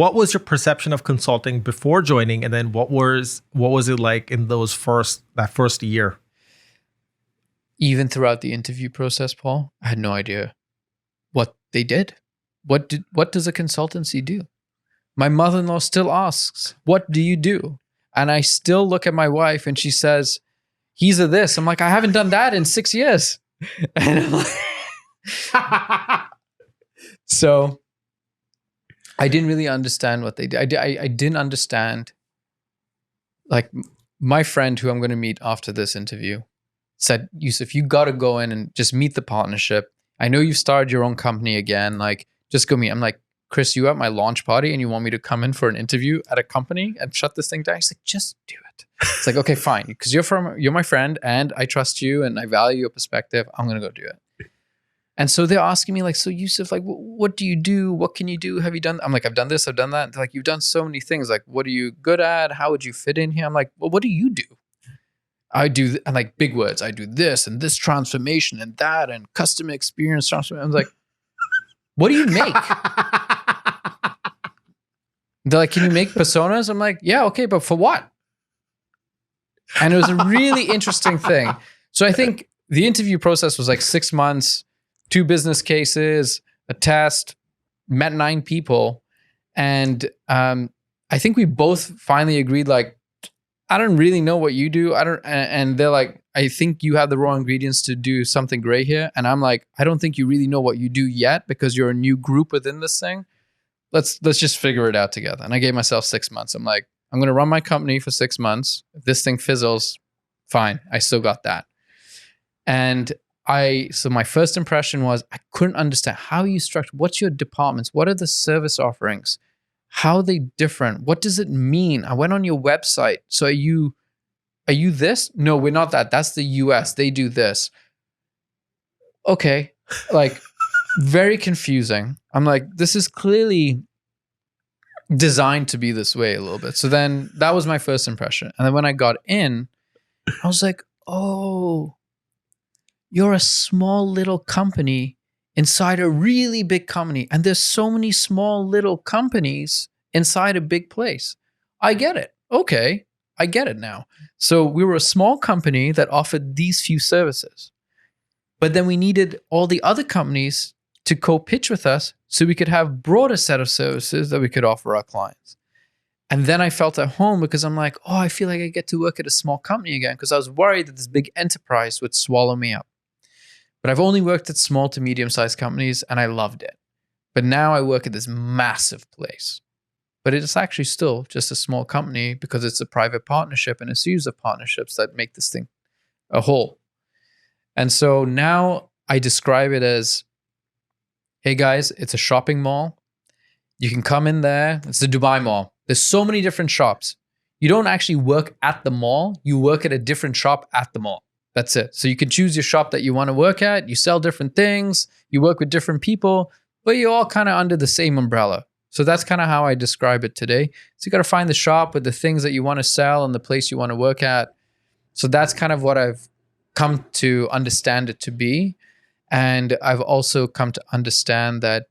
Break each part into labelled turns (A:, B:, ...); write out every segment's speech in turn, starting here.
A: what was your perception of consulting before joining, and then what was it like in that first year?
B: Even throughout the interview process, Paul, I had no idea what they did. What does a consultancy do? My mother-in-law still asks, "What do you do?" And I still look at my wife and she says, "He's a this." I'm like, I haven't done that in 6 years. And I'm like, so I didn't really understand what they did. I didn't understand. Like, my friend who I'm going to meet after this interview said, "Yusuf, you got to go in and just meet the partnership. I know you've started your own company again. Like, just go meet." I'm like, "Chris, you at my launch party and you want me to come in for an interview at a company and shut this thing down?" He's like, "Just do it." It's like, "Okay, fine. Because you're my friend and I trust you and I value your perspective. I'm going to go do it." And so they're asking me like, "So Yusuf, like, what do you do? What can you do? Have you done?" I'm like, "I've done this, I've done that." They're like, "You've done so many things. Like, what are you good at? How would you fit in here?" I'm like, "Well, what do you do?" And like, big words. I do this and this transformation and that and customer experience transformation. I was like, "What do you make?" They're like, "Can you make personas?" I'm like, "Yeah, okay, but for what?" And it was a really interesting thing. So I think the interview process was like 6 months, 2 business cases, a test, met 9 people. And I think we both finally agreed, like, "I don't really know what you do. And they're like, "I think you have the raw ingredients to do something great here." And I'm like, "I don't think you really know what you do yet because you're a new group within this thing. Let's just figure it out together." And I gave myself 6 months. I'm like, I'm going to run my company for 6 months. If this thing fizzles, fine. I still got that. And so my first impression was I couldn't understand how you structure. What's your departments? What are the service offerings? How are they different? What does it mean? I went on your website. So are you this? No, we're not that. That's the US. They do this. Okay. Like, very confusing. I'm like, this is clearly designed to be this way a little bit. So then that was my first impression. And then when I got in, I was like, "Oh, you're a small little company inside a really big company. And there's so many small little companies inside a big place. I get it. Okay, I get it now." So we were a small company that offered these few services. But then we needed all the other companies to co-pitch with us so we could have broader set of services that we could offer our clients. And then I felt at home because I'm like, "Oh, I feel like I get to work at a small company again," because I was worried that this big enterprise would swallow me up. But I've only worked at small to medium-sized companies and I loved it. But now I work at this massive place. But it's actually still just a small company because it's a private partnership and a series of partnerships that make this thing a whole. And so now I describe it as, "Hey guys, it's a shopping mall. You can come in there. It's the Dubai Mall. There's so many different shops. You don't actually work at the mall. You work at a different shop at the mall. That's it. So you can choose your shop that you want to work at. You sell different things. You work with different people, but you're all kind of under the same umbrella." So that's kind of how I describe it today. So you got to find the shop with the things that you want to sell and the place you want to work at. So that's kind of what I've come to understand it to be. And I've also come to understand that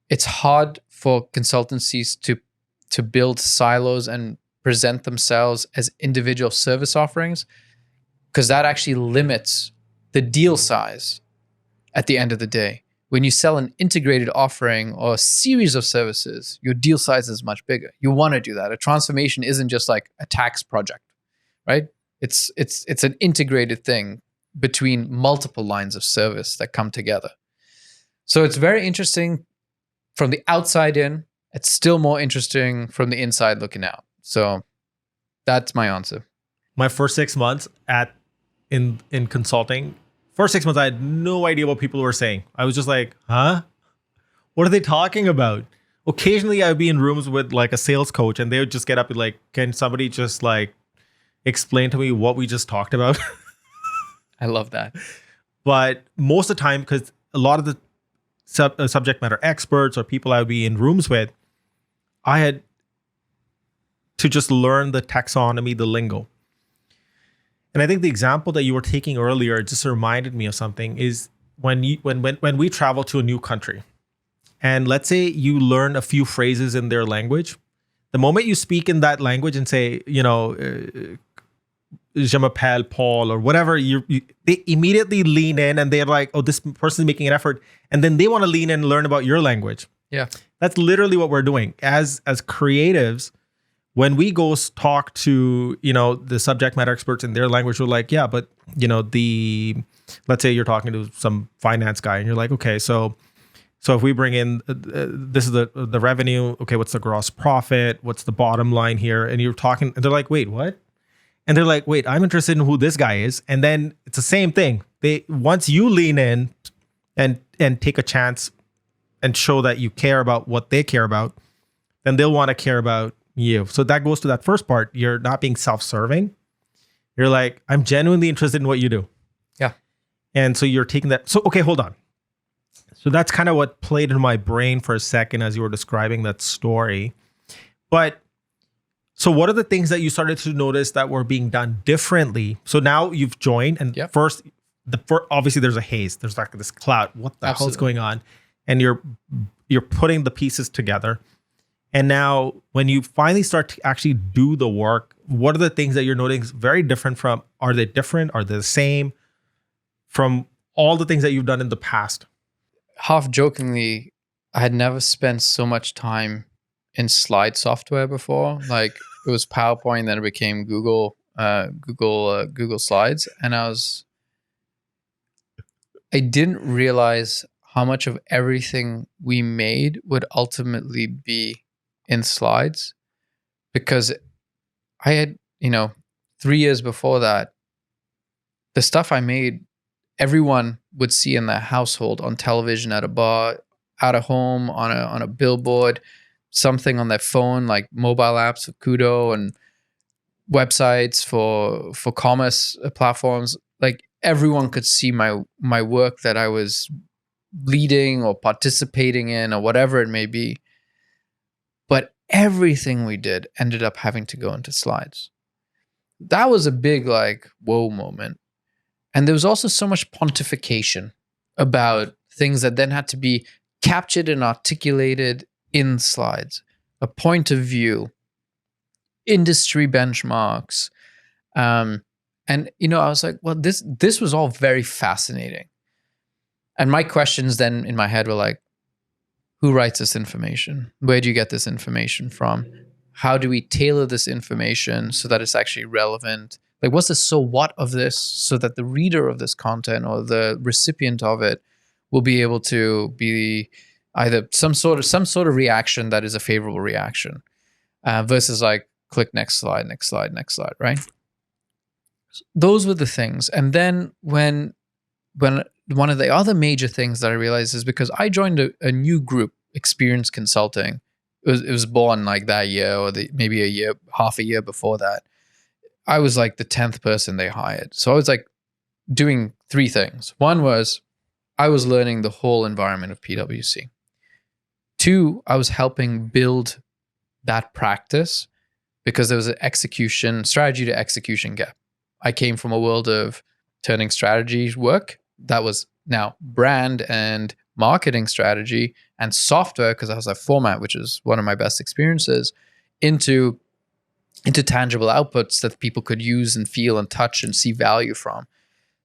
B: it's hard for consultancies to build silos and present themselves as individual service offerings, because that actually limits the deal size at the end of the day. When you sell an integrated offering or a series of services, your deal size is much bigger. You want to do that. A transformation isn't just like a tax project, right? It's an integrated thing between multiple lines of service that come together. So it's very interesting from the outside in. It's still more interesting from the inside looking out. So that's my answer.
A: My first 6 months in consulting, first 6 months, I had no idea what people were saying. I was just like, huh? What are they talking about? Occasionally I'd be in rooms with like a sales coach and they would just get up and like, "Can somebody just like explain to me what we just talked about?"
B: I love that.
A: But most of the time, because a lot of the subject matter experts or people I would be in rooms with, I had to just learn the taxonomy, the lingo. And I think the example that you were taking earlier just reminded me of something, is when we travel to a new country and let's say you learn a few phrases in their language. The moment you speak in that language and say, je m'appelle Paul or whatever, they immediately lean in and they're like, oh, this person is making an effort. And then they want to lean in and learn about your language.
B: Yeah.
A: That's literally what we're doing. As creatives, when we go talk to, the subject matter experts in their language, we're like, yeah, but, let's say you're talking to some finance guy and you're like, okay, so if we bring in, this is the revenue, okay, what's the gross profit? What's the bottom line here? And you're talking, and they're like, wait, what? And they're like, wait, I'm interested in who this guy is. And then it's the same thing. Once you lean in and take a chance and show that you care about what they care about, then they'll want to care about you. So that goes to that first part. You're not being self-serving. You're like, I'm genuinely interested in what you do.
B: Yeah.
A: And so you're taking that. So, okay, hold on. So that's kind of what played in my brain for a second as you were describing that story. But so what are the things that you started to notice that were being done differently? So now you've joined, and first, obviously there's a haze. There's like this cloud. What the hell is going on? And you're putting the pieces together. And now when you finally start to actually do the work, what are the things that you're noticing very different from? Are they different? Are they the same from all the things that you've done in the past?
B: Half jokingly, I had never spent so much time in slide software before. Like it was PowerPoint, then it became Google Slides, and I didn't realize how much of everything we made would ultimately be in slides, because I had, 3 years before that, the stuff I made, everyone would see in their household, on television, at a bar, at a home, on a billboard, something on their phone, like mobile apps for Kudo and websites for commerce platforms. Like everyone could see my work that I was leading or participating in or whatever it may be. But everything we did ended up having to go into slides. That was a big whoa moment. And there was also so much pontification about things that then had to be captured and articulated in slides, a point of view, industry benchmarks. And, I was like, well, this was all very fascinating. And my questions then in my head were like, who writes this information? Where do you get this information from? How do we tailor this information so that it's actually relevant? Like, what's the so what of this, so that the reader of this content or the recipient of it will be able to be either some sort of reaction that is a favorable reaction, versus like click next slide, right? Those were the things. And then when one of the other major things that I realized is because I joined a new group, Experience Consulting. It was born like that year, or maybe half a year before that. I was like the 10th person they hired. So I was like doing 3 things. One was I was learning the whole environment of PwC. 2, I was helping build that practice because there was an strategy to execution gap. I came from a world of turning strategy work that was now brand and marketing strategy and software, because I was a format, which is one of my best experiences, into tangible outputs that people could use and feel and touch and see value from.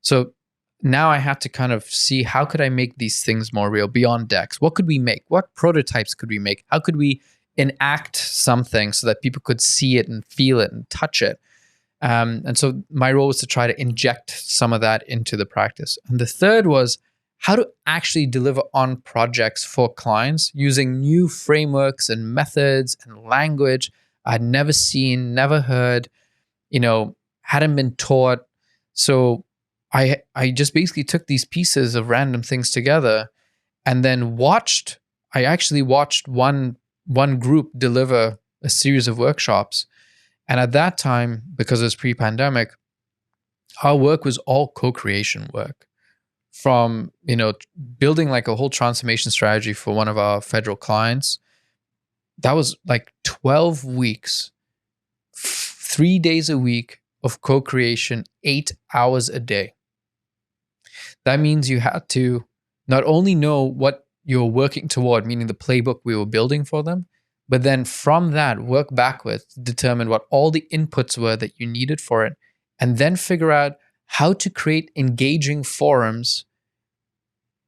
B: So now I had to kind of see, how could I make these things more real beyond decks? What could we make? What prototypes could we make? How could we enact something so that people could see it and feel it and touch it? And so my role was to try to inject some of that into the practice. And the third was how to actually deliver on projects for clients using new frameworks and methods and language I'd never seen, never heard, hadn't been taught. So I just basically took these pieces of random things together and then I actually watched one group deliver a series of workshops. And at that time, because it was pre-pandemic, our work was all co-creation work, from, building like a whole transformation strategy for one of our federal clients. That was like 12 weeks, 3 days a week of co-creation, 8 hours a day. That means you had to not only know what you're working toward, meaning the playbook we were building for them. But then from that, work backwards, determine what all the inputs were that you needed for it, and then figure out how to create engaging forums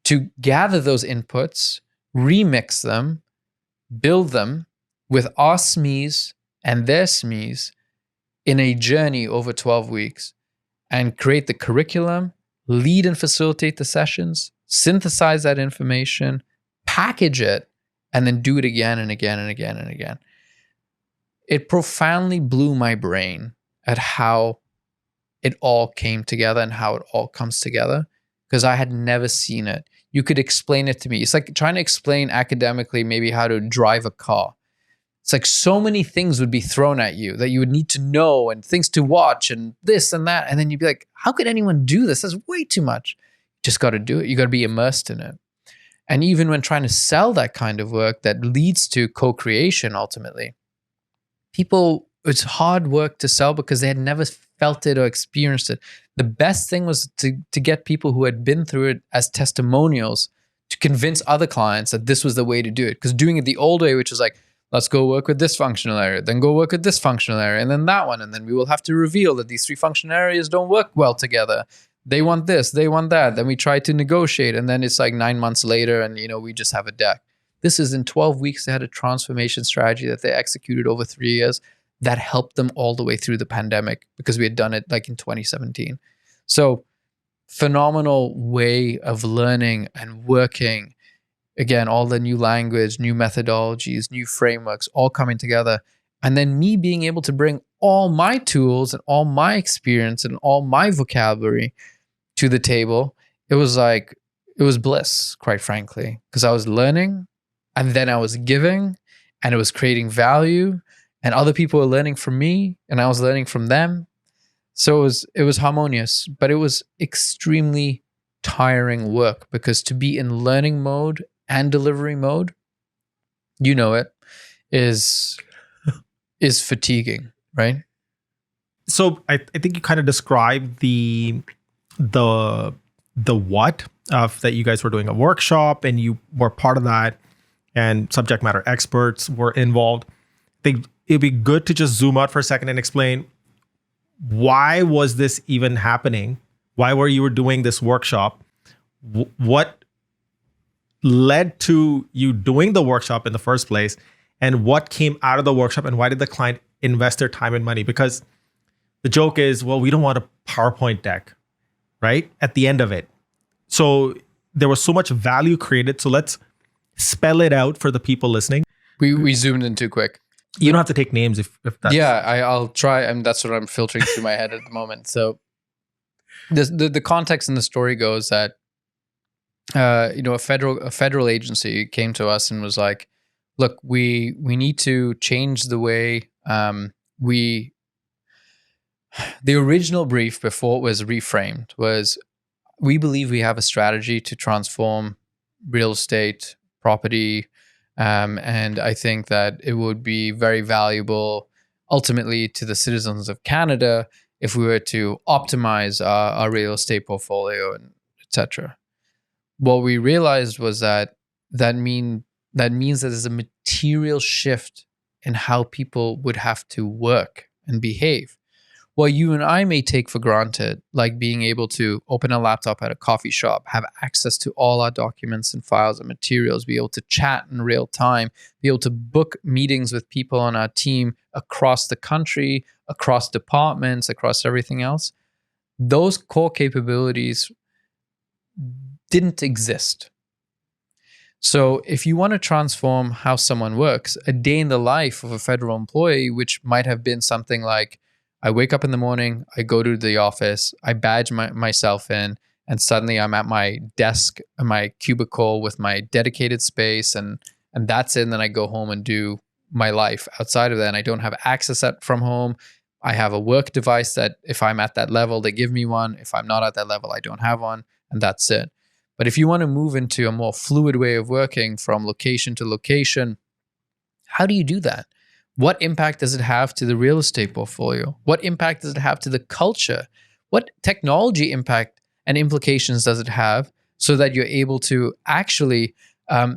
B: to gather those inputs, remix them, build them with our SMEs and their SMEs in a journey over 12 weeks, and create the curriculum, lead and facilitate the sessions, synthesize that information, package it, and then do it again and again and again and again. It profoundly blew my brain at how it all came together and how it all comes together, because I had never seen it. You could explain it to me. It's like trying to explain academically maybe how to drive a car. It's like so many things would be thrown at you that you would need to know, and things to watch and this and that. And then you'd be like, how could anyone do this? That's way too much. You just got to do it. You got to be immersed in it. And even when trying to sell that kind of work that leads to co-creation, ultimately, it's hard work to sell because they had never felt it or experienced it. The best thing was to get people who had been through it as testimonials to convince other clients that this was the way to do it. Because doing it the old way, which was like, let's go work with this functional area, then go work with this functional area, and then that one. And then we will have to reveal that these 3 functional areas don't work well together. They want this, they want that. Then we try to negotiate. And then it's like 9 months later and, we just have a deck. This is in 12 weeks. They had a transformation strategy that they executed over 3 years that helped them all the way through the pandemic, because we had done it like in 2017. So phenomenal way of learning and working. Again, all the new language, new methodologies, new frameworks, all coming together. And then me being able to bring all my tools and all my experience and all my vocabulary to the table. It was bliss, quite frankly, because I was learning and then I was giving, and it was creating value, and other people were learning from me and I was learning from them. So it was harmonious, but it was extremely tiring work, because to be in learning mode and delivery mode, is fatiguing, right?
A: So I think you kind of described the what of that you guys were doing a workshop and you were part of that, and subject matter experts were involved. I think it'd be good to just zoom out for a second and explain, why was this even happening? Why were you doing this workshop? What led to you doing the workshop in the first place? And what came out of the workshop? And why did the client invest their time and money? Because the joke is, well, we don't want a PowerPoint deck, right? At the end of it. So there was so much value created. So let's spell it out for the people listening.
B: We zoomed in too quick.
A: You don't have to take names if that's...
B: Yeah, I'll try. I mean, that's what I'm filtering through my head at the moment. So the context in the story goes that, a federal agency came to us and was like, look, we need to change the way the original brief before it was reframed was, we believe we have a strategy to transform real estate, property, and I think that it would be very valuable ultimately to the citizens of Canada if we were to optimize our real estate portfolio, and etc. What we realized was that means that there's a material shift in how people would have to work and behave. What you and I may take for granted, like being able to open a laptop at a coffee shop, have access to all our documents and files and materials, be able to chat in real time, be able to book meetings with people on our team across the country, across departments, across everything else, those core capabilities didn't exist. So if you want to transform how someone works, a day in the life of a federal employee, which might have been something like, I wake up in the morning, I go to the office, I badge myself in, and suddenly I'm at my desk, my cubicle with my dedicated space, and that's it. And then I go home and do my life outside of that. And I don't have access from home. I have a work device that if I'm at that level, they give me one. If I'm not at that level, I don't have one, and that's it. But if you want to move into a more fluid way of working from location to location, how do you do that? What impact does it have to the real estate portfolio? What impact does it have to the culture? What technology impact and implications does it have so that you're able to actually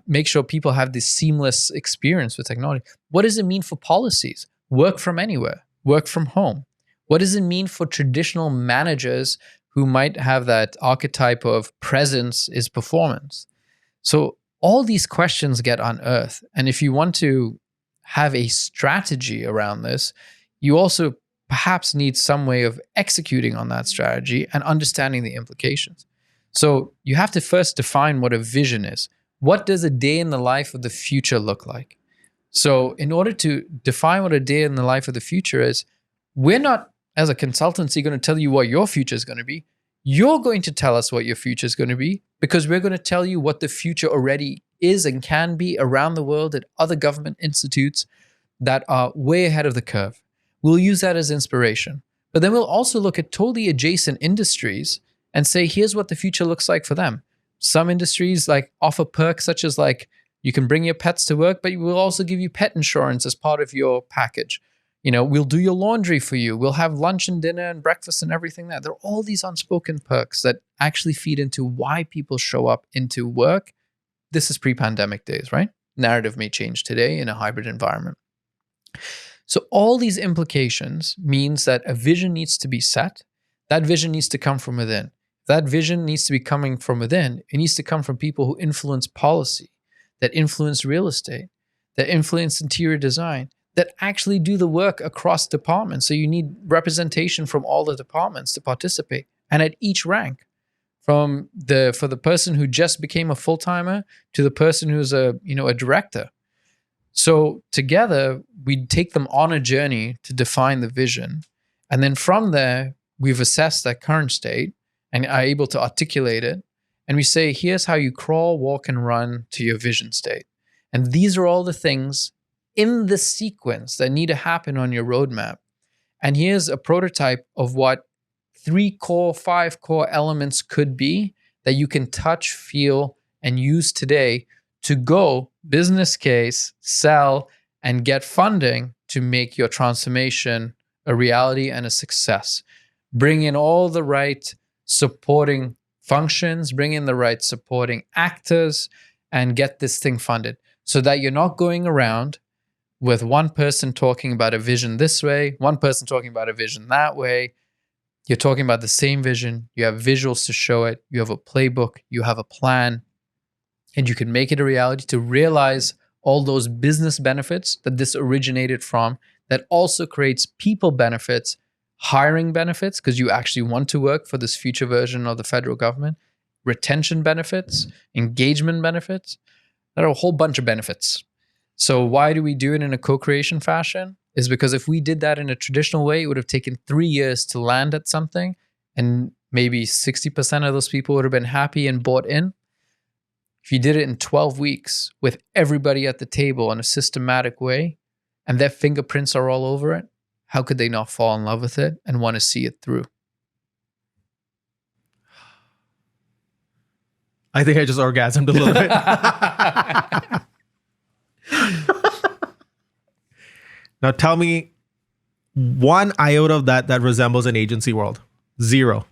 B: make sure people have this seamless experience with technology. What does it mean for policies? Work from anywhere, work from home. What does it mean for traditional managers who might have that archetype of presence is performance? So all these questions get unearthed. And if you want to have a strategy around this, you also perhaps need some way of executing on that strategy and understanding the implications. So you have to first define what a vision is. What does a day in the life of the future look like? So in order to define what a day in the life of the future is, we're not, as a consultancy, going to tell you what your future is going to be. You're going to tell us what your future is going to be, because we're going to tell you what the future already is and can be around the world at other government institutes that are way ahead of the curve. We'll use that as inspiration. But then we'll also look at totally adjacent industries and say, here's what the future looks like for them. Some industries like offer perks such as like you can bring your pets to work, but we'll also give you pet insurance as part of your package. You know, we'll do your laundry for you. We'll have lunch and dinner and breakfast and everything there. There are all these unspoken perks that actually feed into why people show up into work. This is pre-pandemic days, right? Narrative may change today in a hybrid environment. So all these implications means that a vision needs to be set. That vision needs to come from within. That vision needs to be coming from within. It needs to come from people who influence policy, that influence real estate, that influence interior design, that actually do the work across departments. So you need representation from all the departments to participate, and at each rank, for the person who just became a full-timer to the person who's a director. So together, we take them on a journey to define the vision. And then from there, we've assessed that current state and are able to articulate it. And we say, here's how you crawl, walk, and run to your vision state. And these are all the things in the sequence that need to happen on your roadmap. And here's a prototype of what 5 core elements could be that you can touch, feel, and use today to go business case, sell, and get funding to make your transformation a reality and a success. Bring in all the right supporting functions, bring in the right supporting actors, and get this thing funded so that you're not going around with one person talking about a vision this way, one person talking about a vision that way. You're talking about the same vision. You have visuals to show it. You have a playbook. You have a plan. And you can make it a reality to realize all those business benefits that this originated from, that also creates people benefits, hiring benefits, because you actually want to work for this future version of the federal government, retention benefits, engagement benefits. There are a whole bunch of benefits. So why do we do it in a co-creation fashion? Is because if we did that in a traditional way, it would have taken 3 years to land at something, and maybe 60% of those people would have been happy and bought in. If you did it in 12 weeks with everybody at the table in a systematic way, and their fingerprints are all over it, how could they not fall in love with it and want to see it through?
A: I think I just orgasmed a little bit. Now tell me one iota of that resembles an agency world. Zero.